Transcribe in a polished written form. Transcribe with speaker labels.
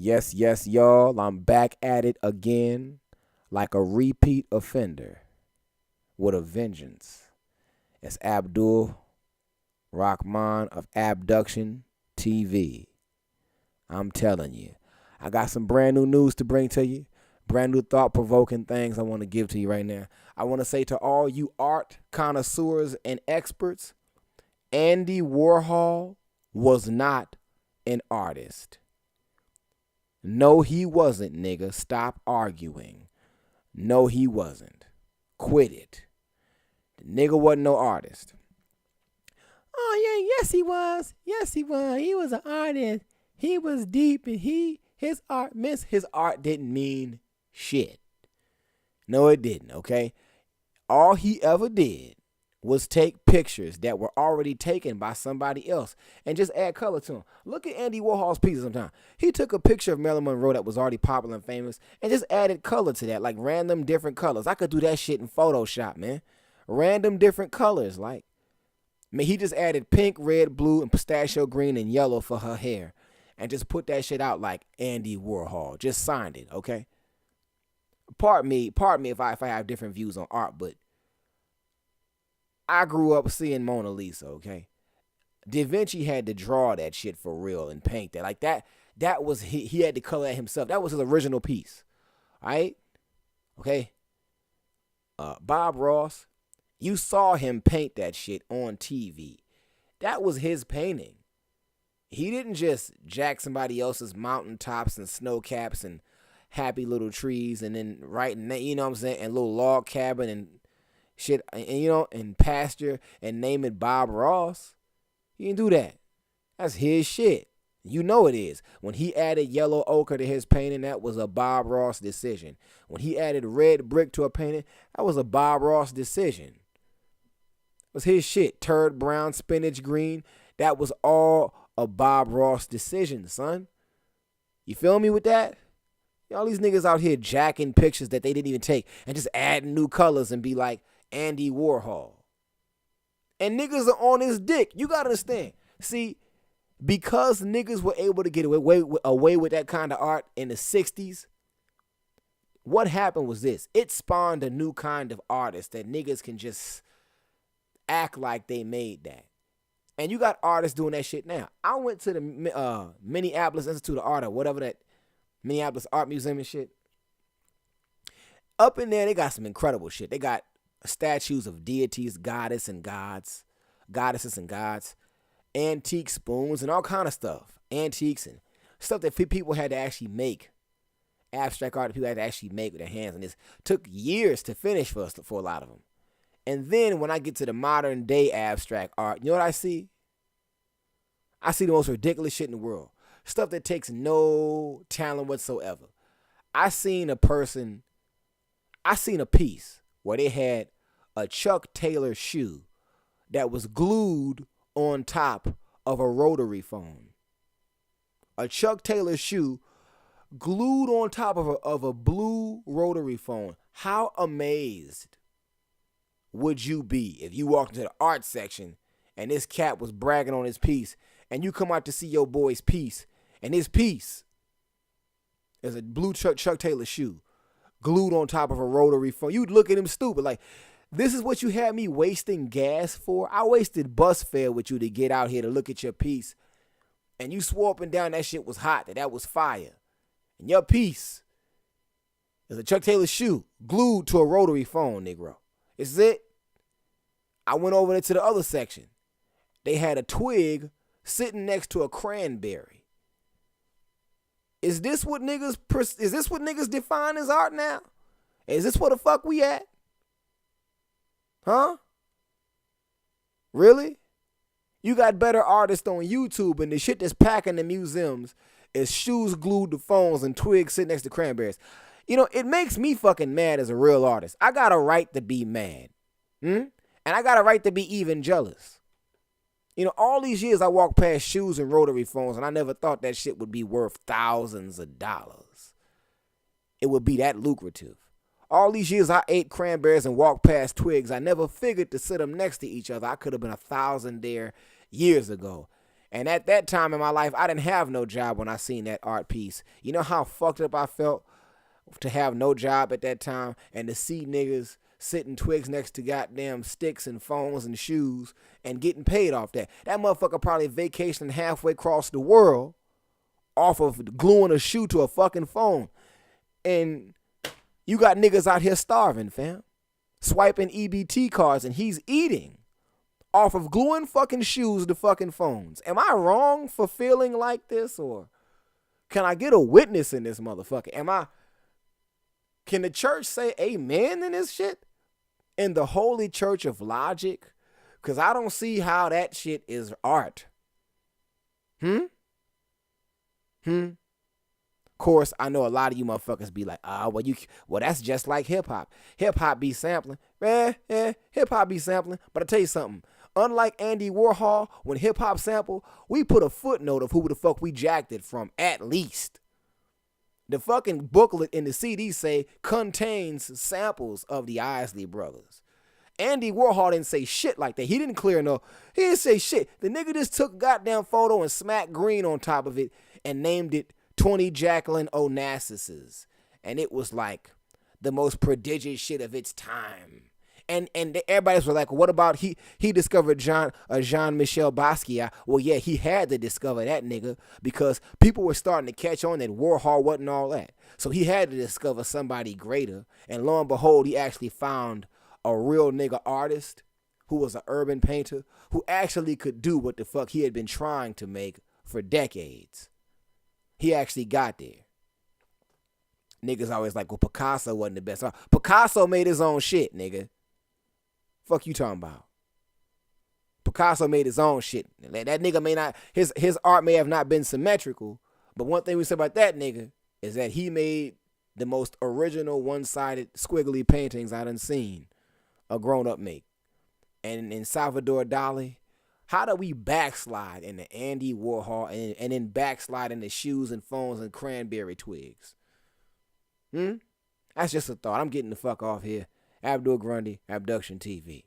Speaker 1: Yes, yes, y'all. I'm back at it again like a repeat offender with a vengeance. It's Abdul Rahman of Abduction TV. I'm telling you, I got some brand new news to bring to you. Brand new thought provoking things I want to give to you right now. I want to say to all you art connoisseurs and experts, Andy Warhol was not an artist. No, he wasn't, nigga. Stop arguing. No, he wasn't. Quit it. The nigga wasn't no artist. Oh, yeah, yes, he was. Yes, he was. He was an artist. He was deep and his art didn't mean shit. No, it didn't, okay? All he ever did was take pictures that were already taken by somebody else and just add color to them. Look at Andy Warhol's pieces sometimes. He took a picture of Marilyn Monroe that was already popular and famous and just added color to that, like random different colors. I could do that shit in Photoshop, man. Random different colors, like. I mean, he just added pink, red, blue, and pistachio green and yellow for her hair and just put that shit out like Andy Warhol. Just signed it, okay? Pardon me if I have different views on art, but I grew up seeing Mona Lisa, okay? Da Vinci had to draw that shit for real and paint that. Like that was, he had to color that himself. That was his original piece, all right? Okay? Bob Ross, you saw him paint that shit on TV. That was his painting. He didn't just jack somebody else's mountaintops and snow caps and happy little trees and then writing, you know what I'm saying, and little log cabin and shit, and you know, and pasture and name it Bob Ross. He didn't do that. That's his shit. You know it is. When he added yellow ochre to his painting, that was a Bob Ross decision. When he added red brick to a painting, that was a Bob Ross decision. It was his shit. Turd brown, spinach green, that was all a Bob Ross decision, son. You feel me with that? All these niggas out here jacking pictures that they didn't even take and just adding new colors and be like Andy Warhol. And niggas are on his dick. You gotta understand. See, because niggas were able to get away with that kind of art in the 60s, what happened was this. It spawned a new kind of artist that niggas can just act like they made that. And you got artists doing that shit now. I went to the Minneapolis Institute of Art or whatever that Minneapolis Art Museum and shit. Up in there, they got some incredible shit. They got statues of deities, goddesses and gods, antique spoons and all kind of stuff. Antiques and stuff that people had to actually make. Abstract art that people had to actually make with their hands. And it took years to finish for a lot of them. And then when I get to the modern day abstract art, you know what I see? I see the most ridiculous shit in the world. Stuff that takes no talent whatsoever. I seen a piece where they had a Chuck Taylor shoe that was glued on top of a rotary phone. A Chuck Taylor shoe glued on top of a blue rotary phone. How amazed would you be if you walked into the art section and this cat was bragging on his piece and you come out to see your boy's piece and his piece is a blue Chuck Taylor shoe glued on top of a rotary phone? You'd look at him stupid. Like, this is what you had me wasting gas for? I wasted bus fare with you to get out here to look at your piece. And you swore up and down that shit was hot, that was fire. And your piece is a Chuck Taylor shoe glued to a rotary phone, Negro. This is it. I went over there to the other section. They had a twig sitting next to a cranberry. Is this what niggas define as art now? Is this where the fuck we at? Huh? Really? You got better artists on YouTube and the shit that's packing the museums is shoes glued to phones and twigs sitting next to cranberries. You know, it makes me fucking mad as a real artist. I got a right to be mad. And I got a right to be even jealous. You know, all these years I walked past shoes and rotary phones and I never thought that shit would be worth thousands of dollars. It would be that lucrative. All these years I ate cranberries and walked past twigs. I never figured to sit them next to each other. I could have been 1,000 there years ago. And at that time in my life, I didn't have no job when I seen that art piece. You know how fucked up I felt to have no job at that time and to see niggas sitting twigs next to goddamn sticks and phones and shoes and getting paid off that. That motherfucker probably vacationing halfway across the world off of gluing a shoe to a fucking phone. And you got niggas out here starving, fam. Swiping EBT cards and he's eating off of gluing fucking shoes to fucking phones. Am I wrong for feeling like this, or can I get a witness in this motherfucker? Can the church say amen in this shit? In the holy church of logic? Because I don't see how that shit is art. Of course, I know a lot of you motherfuckers be like, well, that's just like hip hop. Hip hop be sampling. Hip hop be sampling. But I tell you something. Unlike Andy Warhol, when hip hop sample, we put a footnote of who the fuck we jacked it from, at least. The fucking booklet in the CD say contains samples of the Isley Brothers. Andy Warhol didn't say shit like that. He didn't clear no. He didn't say shit. The nigga just took a goddamn photo and smacked green on top of it and named it 20 Jacqueline Onassis. And it was like the most prodigious shit of its time. And everybody was like, what about he discovered Jean-Michel Basquiat? Well, yeah, he had to discover that nigga because people were starting to catch on that Warhol wasn't all that. So he had to discover somebody greater. And lo and behold, he actually found a real nigga artist who was an urban painter who actually could do what the fuck he had been trying to make for decades. He actually got there. Niggas always like, well, Picasso wasn't the best. Picasso made his own shit, nigga. Fuck you talking about? Picasso made his own shit. That nigga may not, his art may have not been symmetrical, but one thing we say about that nigga is that he made the most original one-sided squiggly paintings I done seen a grown-up make. And in Salvador Dali, how do we backslide into Andy Warhol and then backslide into shoes and phones and cranberry twigs? That's just a thought. I'm getting the fuck off here. Abdul Grundy, Abduction TV.